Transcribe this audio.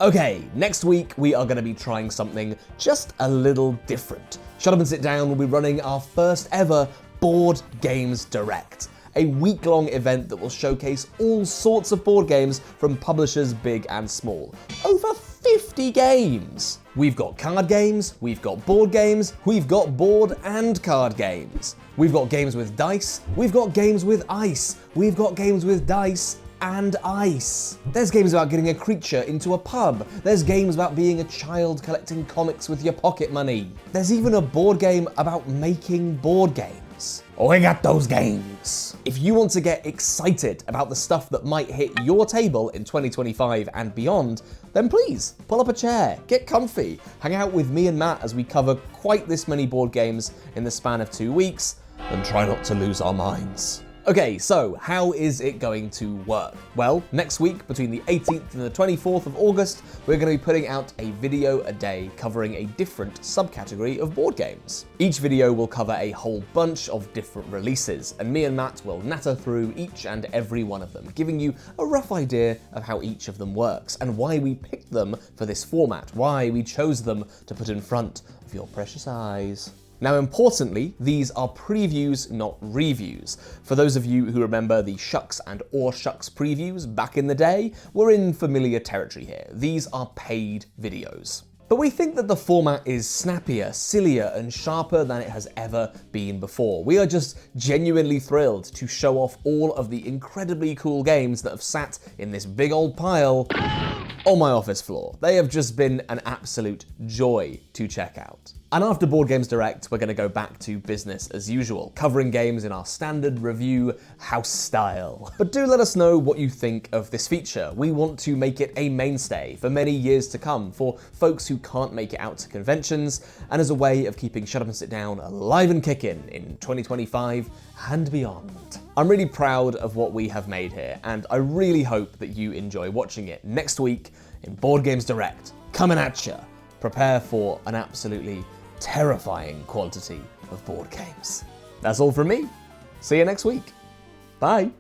Okay, next week we are going to be trying something just a little different. Shut Up and Sit Down will be running our first ever Board Games Direct, a week-long event that will showcase all sorts of board games from publishers big and small. Over 50 games! We've got card games, we've got board games, we've got board and card games. We've got games with dice, we've got games with ice, we've got games with dice and ice. There's games about getting a creature into a pub. There's games about being a child collecting comics with your pocket money. There's even a board game about making board games. We got those games. If you want to get excited about the stuff that might hit your table in 2025 and beyond, then please pull up a chair, get comfy, hang out with me and Matt as we cover quite this many board games in the span of 2 weeks, and try not to lose our minds. Okay, so how is it going to work? Well, next week, between the 18th and the 24th of August, we're going to be putting out a video a day covering a different subcategory of board games. Each video will cover a whole bunch of different releases, and me and Matt will natter through each and every one of them, giving you a rough idea of how each of them works, and why we picked them for this format, why we chose them to put in front of your precious eyes. Now, importantly, these are previews, not reviews. For those of you who remember the Shucks and Or Shucks previews back in the day, we're in familiar territory here. These are paid videos. But we think that the format is snappier, sillier, and sharper than it has ever been before. We are just genuinely thrilled to show off all of the incredibly cool games that have sat in this big old pile on my office floor. They have just been an absolute joy to check out. And after Board Games Direct, we're going to go back to business as usual, covering games in our standard review house style. But do let us know what you think of this feature. We want to make it a mainstay for many years to come for folks who can't make it out to conventions, and as a way of keeping Shut Up and Sit Down alive and kicking in 2025 and beyond. I'm really proud of what we have made here, and I really hope that you enjoy watching it next week in Board Games Direct, coming at ya. Prepare for an absolutely terrifying quantity of board games. That's all from me. See you next week. Bye.